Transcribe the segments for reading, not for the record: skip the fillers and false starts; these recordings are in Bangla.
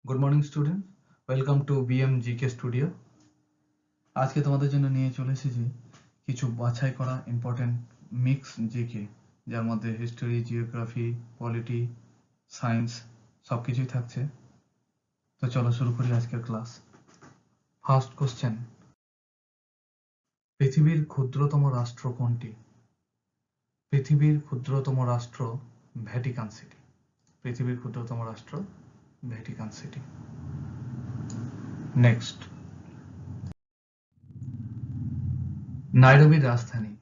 Good morning student, welcome to BM GK studio. আজকে তোমাদের জন্য নিয়ে চলে এসেছি কিছু বাছাই করা ইম্পর্টেন্ট মিক্স জিকে, যার মধ্যে হিস্টোরি, জিওগ্রাফি, পলিটি, সায়েন্স সব কিছুই থাকছে। তো চলো শুরু করি আজকের ক্লাস। ফার্স্ট কোশ্চেন, পৃথিবীর ক্ষুদ্রতম রাষ্ট্র কোনটি? পৃথিবীর ক্ষুদ্রতম রাষ্ট্র ভ্যাটিকান সিটি। পৃথিবীর ক্ষুদ্রতম রাষ্ট্র ভ্যাটিকান সিটি। নেক্সট, নাইরোবির রাজধানী।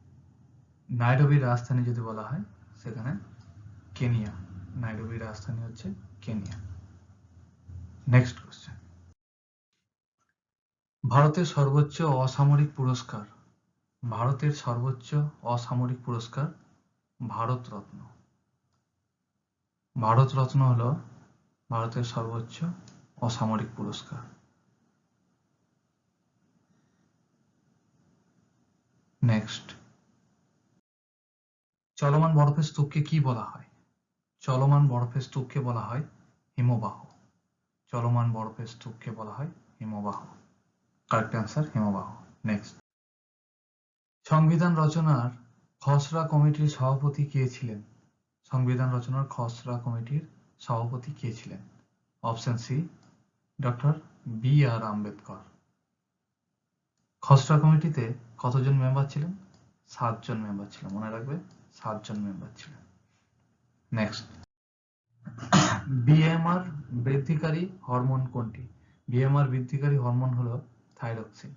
নাইরোবির রাজধানী যদি বলা হয় সেখানে কেনিয়া। নাইরোবির রাজধানী হচ্ছে কেনিয়া। নেক্সট কোশ্চেন, ভারতের সর্বোচ্চ অসামরিক পুরস্কার। ভারতের সর্বোচ্চ অসামরিক পুরস্কার ভারতরত্ন। ভারতরত্ন হলো ভারতের সর্বোচ্চ অসামরিক পুরস্কার। নেক্সট, চলমান বরফের স্তূপকে কি বলা হয়? চলমান বরফের স্তূপকে বলা হয় হিমবাহ। চলমান বরফের স্তূপকে বলা হয় হিমবাহ। কারেক্ট অ্যান্সার হিমবাহ। নেক্সট, সংবিধান রচনার খসড়া কমিটির সভাপতি কে ছিলেন? সংবিধান রচনার খসড়া কমিটির সভাপতি কে ছিলেন? Option C, doctor B R. Ambedkar. খসড়া কমিটিতে কতজন মেম্বার ছিলেন? 7 জন মেম্বার ছিলেন, মনে রাখবে 7 জন মেম্বার ছিলেন। নেক্সট, বিএমআর বৃদ্ধিকারী হরমোন কোনটি? বিএমআর বৃদ্ধিকারী হরমোন হলো থাইরক্সিন।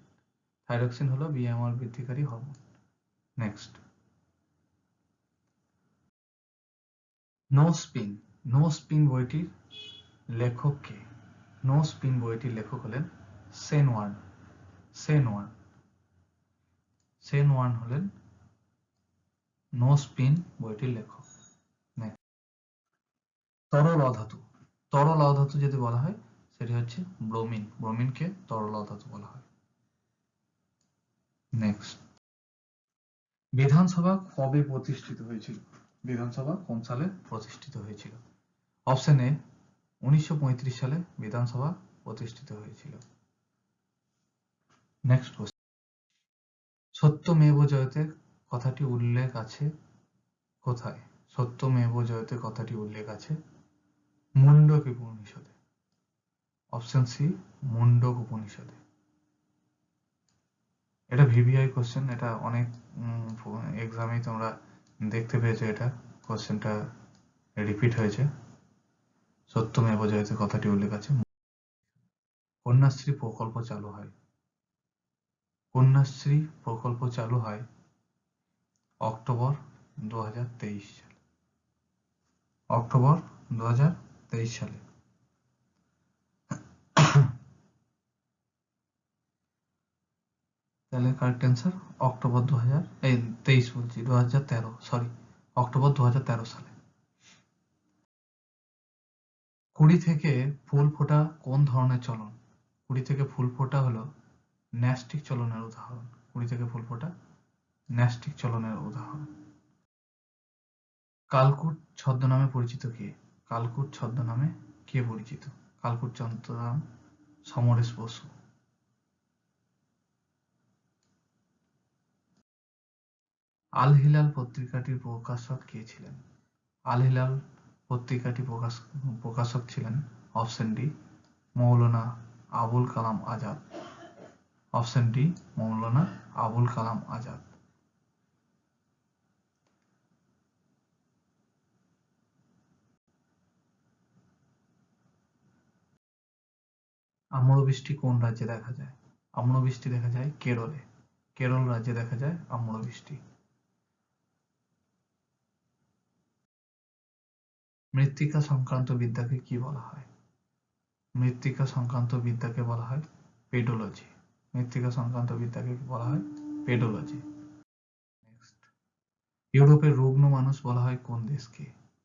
থাইরক্সিন হলো বিএমআর বৃদ্ধিকারী hormone. Next, no spin. No spin বইটির লেখক কে? নো স্পিন বইটির লেখক হলেন Shane Warne. Shane Warne. Shane Warne হলেন নো স্পিন বইটির লেখক। তরল অধাতু। তরল অধাতু যদি বলা হয় সেটি হচ্ছে ব্রোমিন। ব্রোমিনকে তরল অধাতু বলা হয়। নেক্সট, বিধানসভা কবে প্রতিষ্ঠিত হয়েছিল? বিধানসভা কোন সালে প্রতিষ্ঠিত হয়েছিল? অপশন এ 1935 সালে বিধানসভা প্রতিষ্ঠিত হয়েছিল। নেক্সট কোশ্চেন, সত্যমেব জয়তে কথাটি উল্লেখ আছে কোথায়? সত্যমেব জয়তে কথাটি উল্লেখ আছে মুন্ডক উপনিষদে। অপশন সি, মুন্ডক উপনিষদে। এটা ভিভিআই কোশ্চেন, এটা অনেক এক্সামেই তোমরা দেখতে পেয়েছো, এটা কোশ্চেনটা রিপিট হয়েছে। সত্যমেব জয়তে কথাটি উল্লেখ আছে। কন্যাশ্রী প্রকল্প চালু হয়। কন্যাশ্রী প্রকল্প চালু হয় অক্টোবর 2023 সালে। অক্টোবর 2023 সালে। তাহলে কারেক্ট অ্যান্সার অক্টোবর 2023 বলছি 2013, সরি অক্টোবর 2013 সালে। কুড়ি থেকে ফুল ফোটা কোন ধরনের চলন? কুড়ি থেকে ফুল ফোটা হলো ন্যাস্টিক চলনের উদাহরণ। কুড়ি থেকে ফুল ফোটা ন্যাস্টিক চলনের উদাহরণ। কালকুট ছদ্মনামে পরিচিত কে? কালকুট ছদ্মনামে কে পরিচিত? কালকুট ছদ্মনাম সমরেশ বসু। আল হিলাল পত্রিকাটির প্রকাশক কে ছিলেন? আল হিলাল পত্রিকাটি প্রকাশক ছিলেন option D, Maulana Abul Kalam Azad. Option D, Maulana Abul Kalam Azad. আম্রবৃষ্টি কোন রাজ্যে দেখা যায়? আম্রবৃষ্টি দেখা যায় কেরলে। কেরল রাজ্যে দেখা যায় আম্রবৃষ্টি। মৃত্তিকা সংক্রান্ত বিদ্যাকে কি বলা হয়? মৃত্তিকা সংক্রান্ত বিদ্যাকে বলা হয় পেডোলজি। মৃত্তিকা সংক্রান্ত বিদ্যাকে বলা হয় পেডোলজি। নেক্সট, ইউরোপের রুগ্ন মানুষ বলা হয় কোন দেশকে?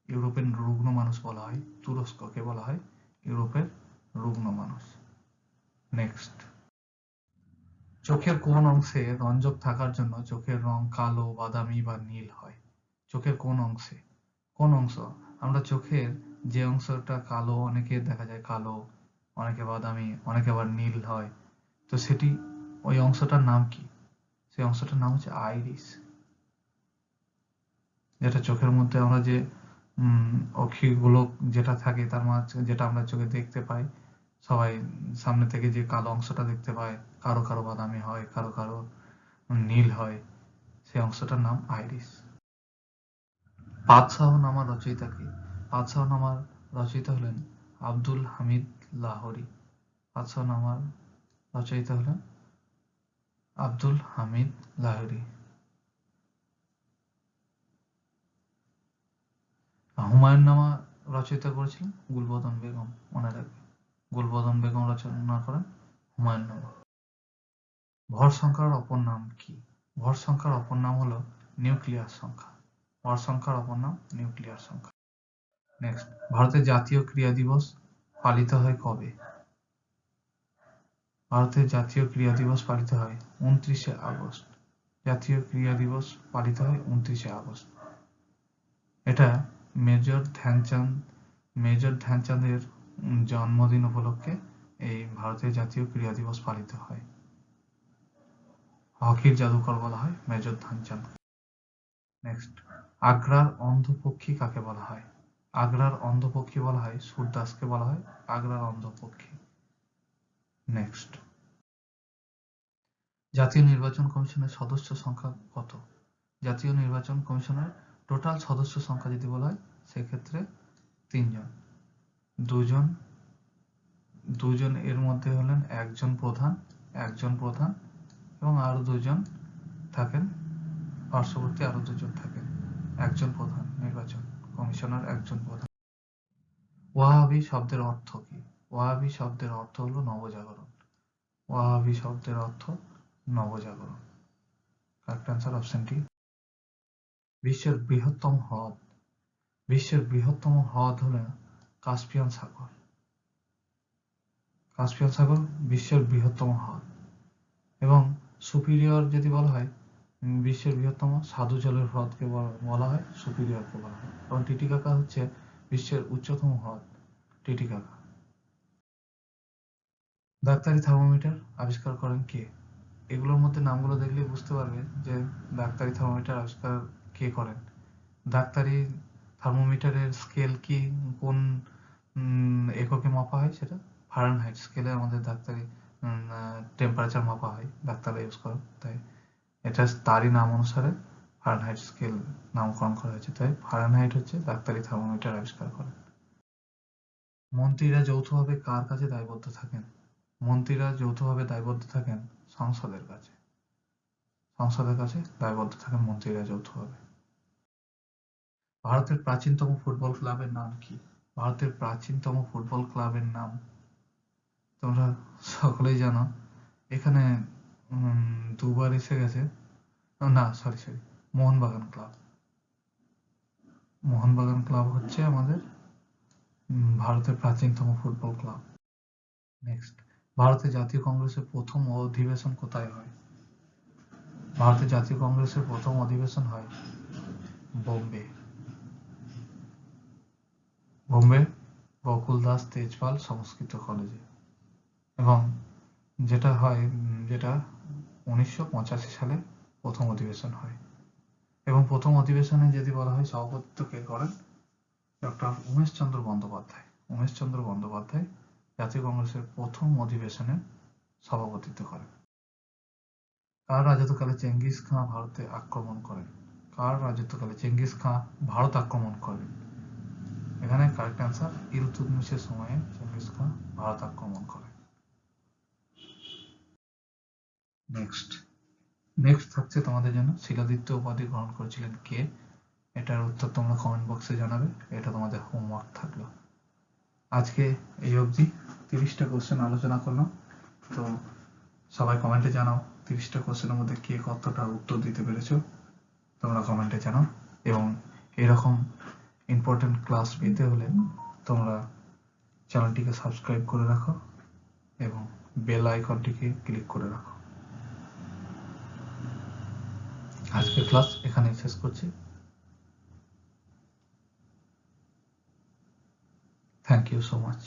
ইউরোপের রুগ্ন মানুষ বলা হয় তুরস্ককে বলা হয় ইউরোপের রুগ্ন মানুষ। নেক্সট, চোখের কোন অংশে রঞ্জক থাকার জন্য চোখের রং কালো, বাদামি বা নীল হয়? চোখের কোন অংশে? কোন অংশ? আমরা চোখের যে অংশটা কালো, অনেকের দেখা যায় কালো অনেকে বাদামি, অনেকে আবার নীল হয়। তো সেটি ওই অংশটার নাম কি? সেই অংশটার নাম হচ্ছে আইরিস। যেটা চোখের মধ্যে আমরা যে অক্ষিগুলো যেটা থাকে তার মাঝে, যেটা আমরা চোখে দেখতে পাই, সবাই সামনে থেকে যে কালো অংশটা দেখতে পায়, কারো কারো বাদামি হয়, কারো কারো নীল হয়, সেই অংশটার নাম আইরিস। পাতশাহনামা রচয়িতা কে? পাতশাহনামার রচয়িতা হলেন আব্দুল হামিদ লাহোরী। পাতশাহনামার রচয়িতা হলেন আব্দুল হামিদ লাহোরী। হুমায়ুন্নামা রচয়িতা করেছিলেন গুলবদন বেগম, মনে রাখবে। গুলবদন বেগম রচনা করেন হুমায়ুন্নামা। ভর সংখ্যার অপর নাম কি? ভর সংখ্যার অপর নাম হলো নিউক্লিয়ার সংখ্যা। ভর সংখ্যার অপর নাম নিউক্লিয়ার সংখ্যা। নেক্সট, ভারতের জাতীয় ক্রীড়া দিবস পালিত হয় কবে? ভারতের জাতীয় ক্রীড়া দিবস পালিত হয় 29শে আগস্ট। জাতীয় ক্রীড়া দিবস পালিত হয় 29শে আগস্ট। এটা মেজর ধ্যানচাঁদের জন্মদিন উপলক্ষে এই ভারতের জাতীয় ক্রীড়া দিবস পালিত হয়। হকির জাদুকর বলা হয় মেজর ধ্যানচাঁদ। নেক্সট, আগ্রার অন্ধপক্ষী কাকে বলা হয়? আগ্রার অন্ধপক্ষী বলা হয় সূরদাসকে বলা হয় আগ্রার অন্ধপক্ষী। নেক্সট, জাতীয় নির্বাচন কমিশনের সদস্য সংখ্যা কত? জাতীয় নির্বাচন কমিশনের টোটাল সদস্য সংখ্যা যদি বলা হয় সেক্ষেত্রে 3 জন। দুজন এর মধ্যে হলেন একজন প্রধান এবং আরো 2 জন থাকেন, পার্শ্ববর্তী আরো 2 জন থাকেন। একজন প্রধান, নির্বাচন কমিশনার একজন প্রধান। ওয়াহাবি শব্দের অর্থ কি? ওয়াহাবি শব্দের অর্থ হলো নবজাগরণ। ওয়াহাবি শব্দের অর্থ নবজাগরণ। Correct answer option D. বিশ্বের বৃহত্তম হ্রদ হলো কাস্পিয়ান সাগর। কাস্পিয়ান সাগর বিশ্বের বৃহত্তম হ্রদ। এবং সুপিরিয়র যদি বলা হয়, বিশ্বের বৃহত্তম স্বাদু জলের হ্রদকে বলা হয় সুপিরিয়রকে বলা হয়। এবং টিটিকাকা হচ্ছে বিশ্বের উচ্চতম হ্রদ, টিটিকাকা। ডাক্তারি থার্মোমিটার আবিষ্কার করেন কে? এগুলোর মধ্যে নামগুলো দেখলে বুঝতে পারবে যে ডাক্তারি থার্মোমিটার আবিষ্কার কে করেন। ডাক্তারি থার্মোমিটারের স্কেল কি, কোন এককে মাপা হয়? সেটা ফারেনহাইট স্কেলে আমাদের ডাক্তারি টেম্পারেচার মাপা হয়, ডাক্তাররা ইউজ করে, তাই এটা তারই নাম অনুসারে ফারেনহাইট স্কেল নামকরণ করা হয়েছে। তাই ফারেনহাইট হচ্ছে ডাক্তারি থার্মোমিটার আবিষ্কার করেন। মন্ত্রীরা যৌথভাবে কার কাছে দায়বদ্ধ থাকেন? মন্ত্রীরা যৌথভাবে দায়বদ্ধ থাকেন সংসদের কাছে। সংসদের কাছে দায়বদ্ধ থাকেন মন্ত্রীরা যৌথভাবে। ভারতের প্রাচীনতম ফুটবল ক্লাবের নাম কি? ভারতের প্রাচীনতম ফুটবল ক্লাবের নাম তোমরা সকলেই জানো। এখানে 2বার এসে গেছে, না sorry, Mohun Bagan club. Mohun Bagan club হচ্ছে আমাদের ভারতের প্রাচীনতম ফুটবল ক্লাব। নেক্সট, ভারতের জাতীয় কংগ্রেসের প্রথম অধিবেশন কোথায় হয়? ভারতের জাতীয় কংগ্রেসের প্রথম অধিবেশন হয় বোম্বে। গোকুল দাস তেজপাল সংস্কৃত কলেজে। এবং যেটা 1985 সালে প্রথম অধিবেশন হয়। এবং প্রথম অধিবেশনে যদি বলা হয় সভাপতিত্ব কে করেন? ডক্টর উমেশচন্দ্র বন্দ্যোপাধ্যায়। উমেশচন্দ্র বন্দ্যোপাধ্যায় জাতীয় কংগ্রেসের প্রথম অধিবেশনে সভাপতিত্ব করেন। কার রাজত্বকালে চেঙ্গিস খাঁ ভারতে আক্রমণ করেন? কার রাজত্বকালে চেঙ্গিস খাঁ ভারত আক্রমণ করেন? এখানে কারেক্ট অ্যান্সার ইলতুৎমিশের সময়ে চেঙ্গিস খাঁ ভারত আক্রমণ করেন। নেক্সট থাকছে তোমাদের জন্য শিলাদিত্য উপাধি গ্রহণ করেছিলেন কে? এটার উত্তর তোমরা কমেন্ট বক্সে জানাবে, এটা তোমাদের হোমওয়ার্ক থাকলো। আজকে এই অবধি 30টা কোশ্চেন আলোচনা করলাম। তো সবাই কমেন্টে জানাও 30টা কোশ্চেনের মধ্যে কে কতটা উত্তর দিতে পেরেছো, তোমরা কমেন্টে জানাও। এবং এরকম ইম্পর্টেন্ট ক্লাস পেতে হলে তোমরা চ্যানেলটিকে সাবস্ক্রাইব করে রাখো এবং বেল আইকনটিকে ক্লিক করে রাখো। আজকের ক্লাস এখানেই শেষ করছি। Thank you so much.